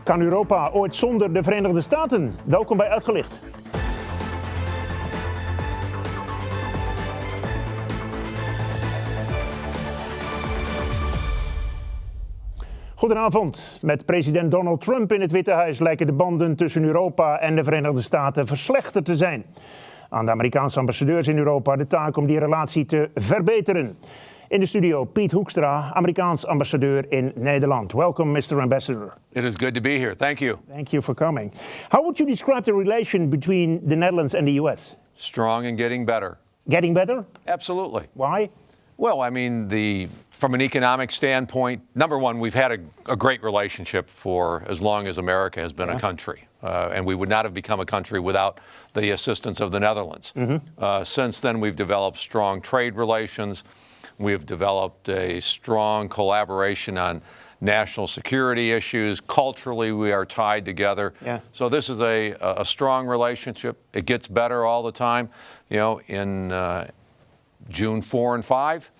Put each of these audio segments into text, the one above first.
Kan Europa ooit zonder de Verenigde Staten? Welkom bij Uitgelicht. Goedenavond. Met president Donald Trump in het Witte Huis lijken de banden tussen Europa en de Verenigde Staten verslechterd te zijn. Aan de Amerikaanse ambassadeurs in Europa de taak om die relatie te verbeteren. In de studio Piet Hoekstra, Amerikaans ambassadeur in Nederland. Welcome, Mr. Ambassador. It is good to be here. Thank you. Thank you for coming. How would you describe the relation between the Netherlands and the U.S.? Strong and getting better. Getting better? Absolutely. Why? Well, I mean, from an economic standpoint, number one, we've had a great relationship for as long as America has been a country. And we would not have become a country without the assistance of the Netherlands. Since then, we've developed strong trade relations. We've developed a strong collaboration on national security issues. Culturally, we are tied together. Yeah. So this is a strong relationship. It gets better all the time. You know, in June 4 and 5,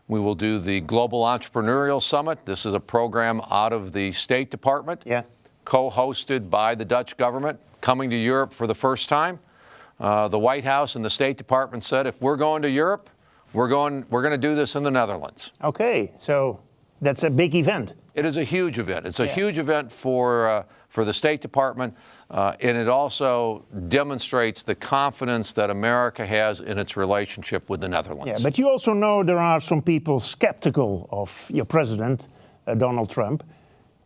we will do the Global Entrepreneurial Summit. This is a program out of the State Department, co-hosted by the Dutch government, coming to Europe for the first time. The White House and the State Department said, if we're going to Europe, we're going to do this in the Netherlands. Okay, so that's a big event. It is a huge event. It's a huge event for the State Department, and it also demonstrates the confidence that America has in its relationship with the Netherlands. Yeah, but you also know there are some people skeptical of your president, Donald Trump.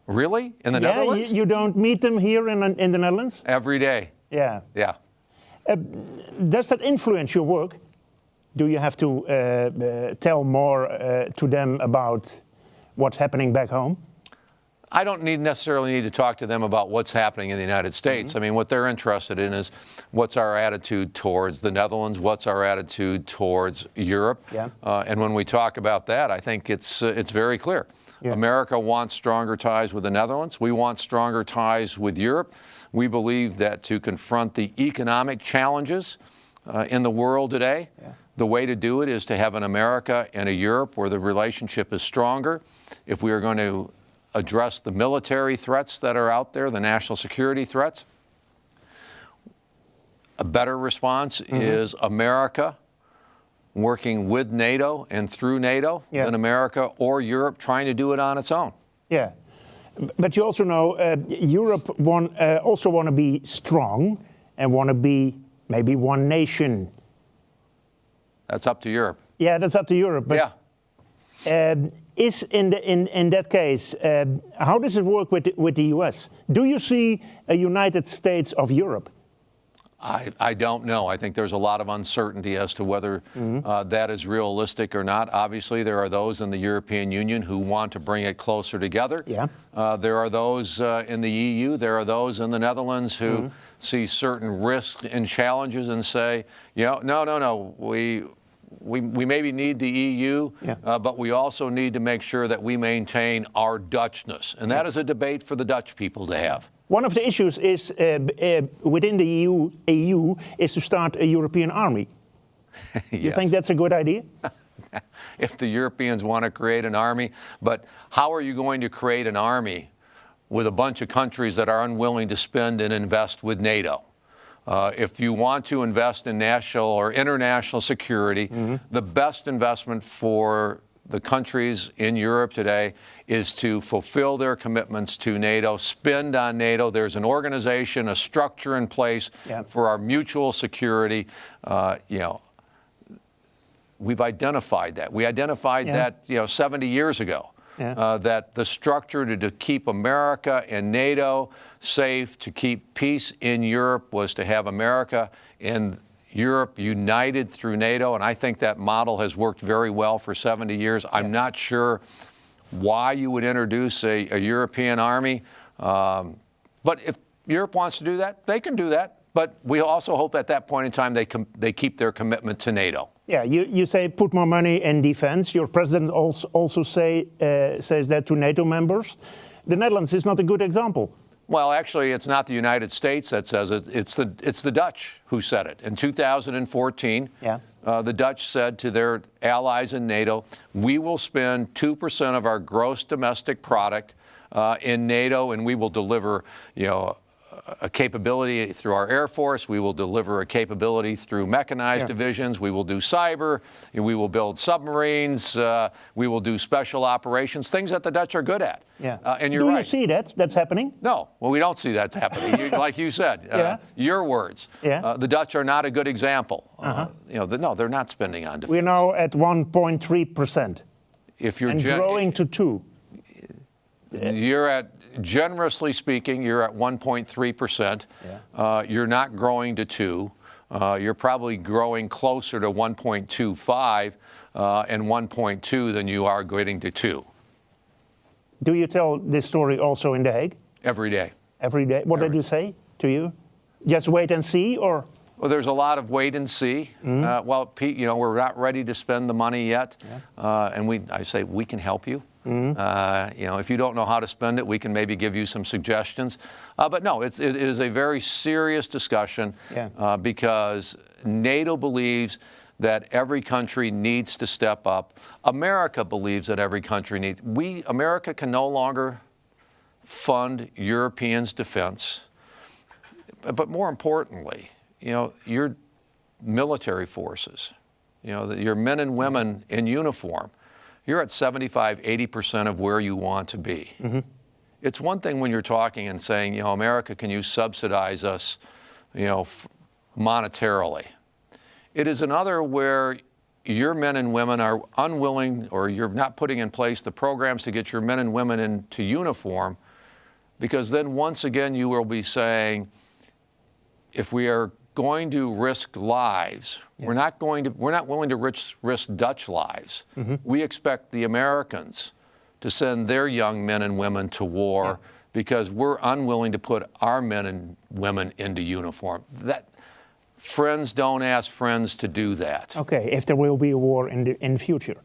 Really? In the Netherlands? You don't meet them here in the Netherlands? Every day. Yeah. Yeah. Does that influence your work? Do you have to tell more to them about what's happening back home? I don't necessarily need to talk to them about what's happening in the United States. I mean, what they're interested in is what's our attitude towards the Netherlands, what's our attitude towards Europe. Yeah. And when we talk about that, I think it's very clear. Yeah. America wants stronger ties with the Netherlands. We want stronger ties with Europe. We believe that to confront the economic challenges in the world today, the way to do it is to have an America and a Europe where the relationship is stronger. If we are going to address the military threats that are out there, the national security threats, a better response is America working with NATO and through NATO than America or Europe trying to do it on its own. Yeah, but you also know Europe also want to be strong and want to be maybe one nation. That's up to Europe. Yeah, that's up to Europe. But is in that case, how does it work with the U.S.? Do you see a United States of Europe? I don't know. I think there's a lot of uncertainty as to whether that is realistic or not. Obviously, there are those in the European Union who want to bring it closer together. Yeah. There are those in the EU. There are those in the Netherlands who see certain risks and challenges and say, you know, no, we maybe need the EU, but we also need to make sure that we maintain our Dutchness. And that is a debate for the Dutch people to have. One of the issues is within the EU is to start a European army. You think that's a good idea? If the Europeans want to create an army, but how are you going to create an army with a bunch of countries that are unwilling to spend and invest with NATO? If you want to invest in national or international security, the best investment for the countries in Europe today is to fulfill their commitments to NATO, spend on NATO. There's an organization, a structure in place for our mutual security. You know, we've identified that. We identified that 70 years ago. That the structure to keep America and NATO safe, to keep peace in Europe, was to have America and Europe united through NATO, and I think that model has worked very well for 70 years. I'm not sure why you would introduce a European army, but if Europe wants to do that, they can do that. But we also hope at that point in time they keep their commitment to NATO. Yeah, you say put more money in defense. Your president also says that to NATO members. The Netherlands is not a good example. Well, actually, it's not the United States that says it. It's the Dutch who said it. In 2014, the Dutch said to their allies in NATO, we will spend 2% of our gross domestic product in NATO, and we will deliver, a capability through our Air Force. We will deliver a capability through mechanized divisions. We will do cyber. We will build submarines. We will do special operations, things that the Dutch are good at. Yeah. And you're Do right. you see that's happening? No. Well, we don't see that happening. Like you said, your words. Yeah. The Dutch are not a good example. No, they're not spending on defense. We're now at 1.3%. If you're and growing to 2%. You're at, generously speaking, you're at 1.3%. You're not growing to 2%. You're probably growing closer to 1.25 and 1.2 than you are getting to 2. Do you tell this story also in The Hague? Every day. Every day? What did you say to you? Just wait and see, or? Well, there's a lot of wait and see. Well, Pete, we're not ready to spend the money yet. And I say, we can help you. If you don't know how to spend it, we can maybe give you some suggestions. But no, it is a very serious discussion because NATO believes that every country needs to step up. America believes that every country needs. America can no longer fund Europeans' defense. But more importantly, your military forces, your men and women in uniform, you're at 75, 80% of where you want to be. It's one thing when you're talking and saying, America, can you subsidize us, monetarily? It is another where your men and women are unwilling, or you're not putting in place the programs to get your men and women into uniform, because then once again you will be saying, if we are going to risk lives, we're not willing to risk Dutch lives. We expect the Americans to send their young men and women to war because we're unwilling to put our men and women into uniform. Friends don't ask friends to do that. Okay, if there will be a war in the future,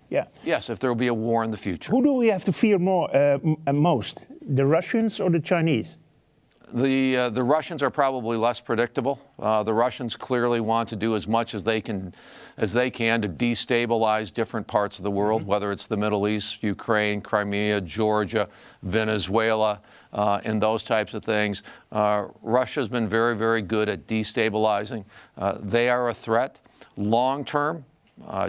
Yes, if there will be a war in the future. Who do we have to fear most, the Russians or the Chinese? The Russians are probably less predictable. The Russians clearly want to do as much as they can to destabilize different parts of the world, whether it's the Middle East, Ukraine, Crimea, Georgia, Venezuela, and those types of things. Russia's been very, very good at destabilizing. They are a threat. Long term,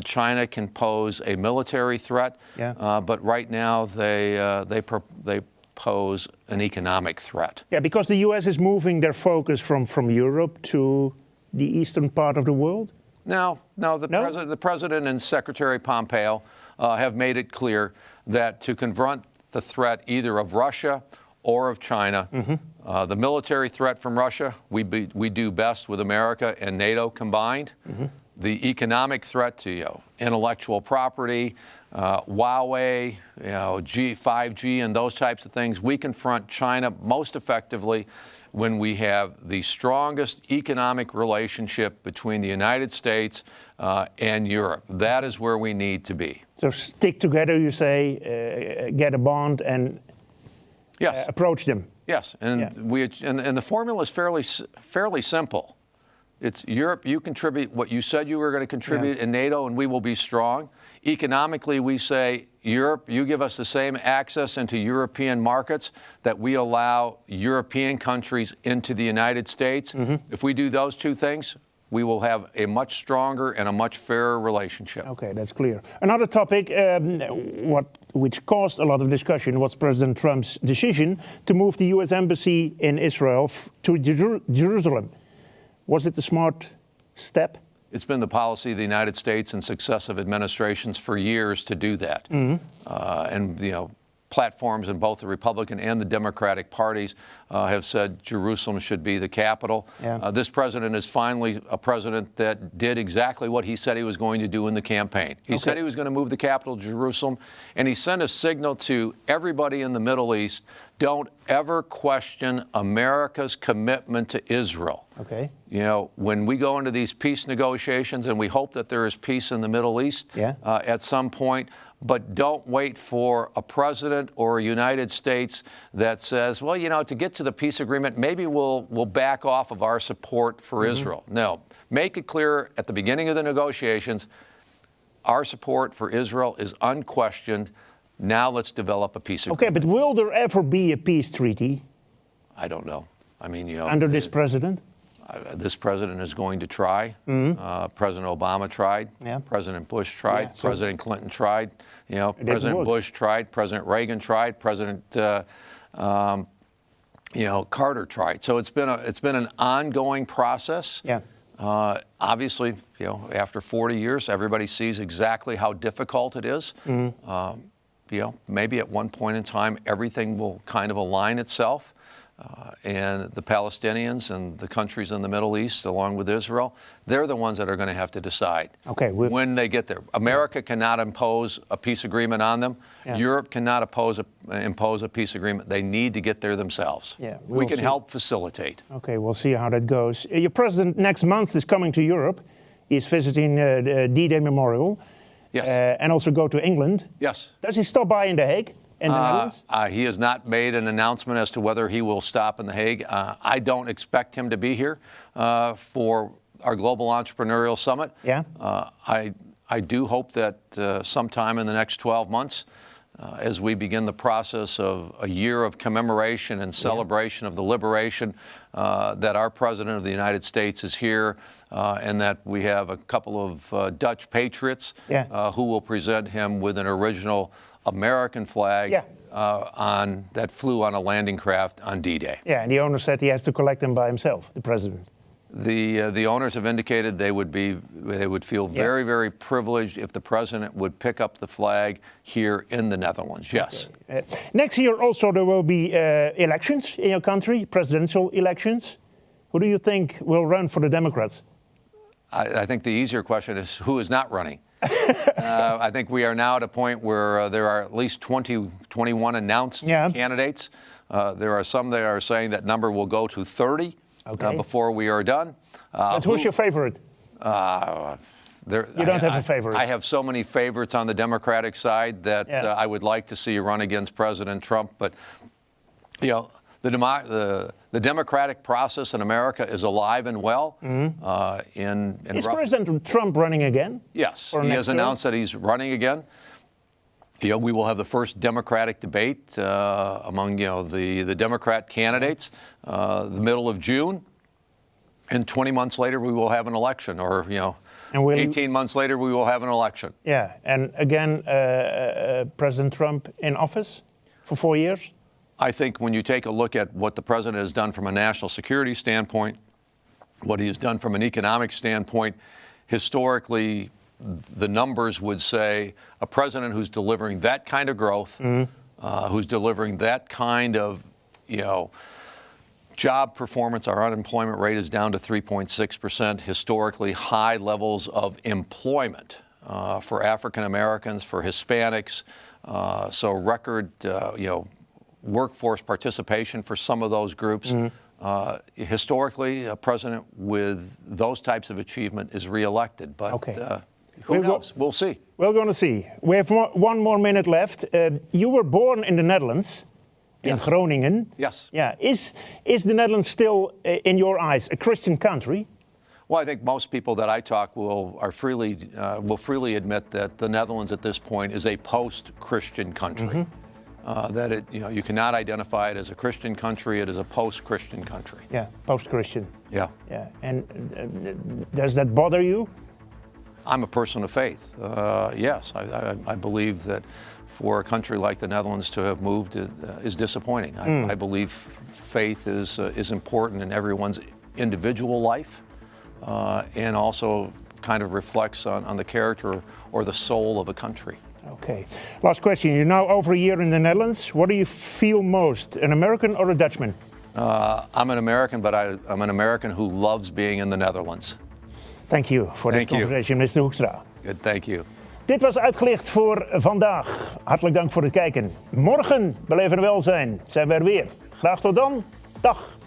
China can pose a military threat, but right now they pose an economic threat. Yeah, because the U.S. is moving their focus from Europe to the eastern part of the world? No. The President and Secretary Pompeo have made it clear that to confront the threat either of Russia or of China, the military threat from Russia, we do best with America and NATO combined. The economic threat to intellectual property, Huawei, 5G, and those types of things, we confront China most effectively when we have the strongest economic relationship between the United States and Europe. That is where we need to be. So stick together, you say, get a bond and approach them. Yes, and the formula is fairly simple. It's Europe, you contribute what you said you were going to contribute in NATO, and we will be strong. Economically, we say, Europe, you give us the same access into European markets that we allow European countries into the United States. If we do those two things, we will have a much stronger and a much fairer relationship. Okay, that's clear. Another topic which caused a lot of discussion was President Trump's decision to move the U.S. Embassy in Israel to Jerusalem. Was it a smart step? It's been the policy of the United States and successive administrations for years to do that. And platforms in both the Republican and the Democratic parties have said Jerusalem should be the capital. This president is finally a president that did exactly what he said he was going to do in the campaign. He said he was going to move the capital to Jerusalem, and he sent a signal to everybody in the Middle East: don't ever question America's commitment to Israel. When we go into these peace negotiations, and we hope that there is peace in the Middle East at some point, but don't wait for a president or a United States that says, well, to get to the peace agreement, maybe we'll back off of our support for Israel. No, make it clear at the beginning of the negotiations, our support for Israel is unquestioned. Now let's develop a peace agreement. Okay, but will there ever be a peace treaty? I don't know. I mean, under this president? This president is going to try. President Obama tried. Yeah. President Bush tried. Yeah, so President Clinton tried. President work. Bush tried. President Reagan tried. President Carter tried. So it's been an ongoing process. Yeah. Obviously, after 40 years, everybody sees exactly how difficult it is. Maybe at one point in time, everything will kind of align itself. And the Palestinians and the countries in the Middle East, along with Israel, they're the ones that are going to have to decide when they get there. America cannot impose a peace agreement on them. Yeah. Europe cannot impose a peace agreement. They need to get there themselves. Yeah, we can help facilitate. Okay, we'll see how that goes. Your president next month is coming to Europe. He's visiting the D-Day Memorial. Yes. And also go to England. Yes. Does he stop by in The Hague? In the Netherlands? He has not made an announcement as to whether he will stop in The Hague. I don't expect him to be here for our Global Entrepreneurial Summit. Yeah. I do hope that sometime in the next 12 months, as we begin the process of a year of commemoration and celebration of the liberation, that our President of the United States is here, and that we have a couple of Dutch patriots who will present him with an original American flag that flew on a landing craft on D-Day. Yeah, and the owner said he has to collect them by himself, the president. The owners have indicated they would feel very, very privileged if the president would pick up the flag here in the Netherlands. Yes. Okay. Next year also there will be elections in your country, presidential elections. Who do you think will run for the Democrats? I think the easier question is who is not running. I think we are now at a point where there are at least 21 announced candidates. There are some that are saying that number will go to 30 before we are done. But who's your favorite? You don't have a favorite. I have so many favorites on the Democratic side that I would like to see run against President Trump. But, the democratic process in America is alive and well. Is President Trump running again? Yes, he has announced that he's running again. We will have the first Democratic debate among the Democrat candidates the middle of June, and 20 months later we will have an election, or 18 months later we will have an election. Yeah, and again, President Trump in office for 4 years. I think when you take a look at what the president has done from a national security standpoint, what he has done from an economic standpoint, historically, the numbers would say a president who's delivering that kind of growth, who's delivering that kind of, job performance. Our unemployment rate is down to 3.6%, historically high levels of employment for African Americans, for Hispanics, so record, workforce participation for some of those groups. Historically, a president with those types of achievement is reelected, but who knows? We'll see. We're going to see. We have one more minute left. You were born in the Netherlands, in Groningen. Yes. Yeah. Is the Netherlands still, in your eyes, a Christian country? Well, I think most people that I talk will freely admit that the Netherlands at this point is a post-Christian country. That you cannot identify it as a Christian country. It is a post-Christian country. Yeah, post-Christian. Yeah. Yeah. And does that bother you? I'm a person of faith. Yes, I believe that for a country like the Netherlands to have moved is disappointing. I believe faith is important in everyone's individual life, and also kind of reflects on the character or the soul of a country. Okay. Last question. You're now over a year in the Netherlands. What do you feel most, an American or a Dutchman? I'm an American, but I'm an American who loves being in the Netherlands. Thank you for this conversation, Mr. Hoekstra. Good, thank you. Dit was Uitgelicht voor vandaag. Hartelijk dank voor het kijken. Morgen, bij Leven en Welzijn, zijn we er weer. Graag tot dan. Dag.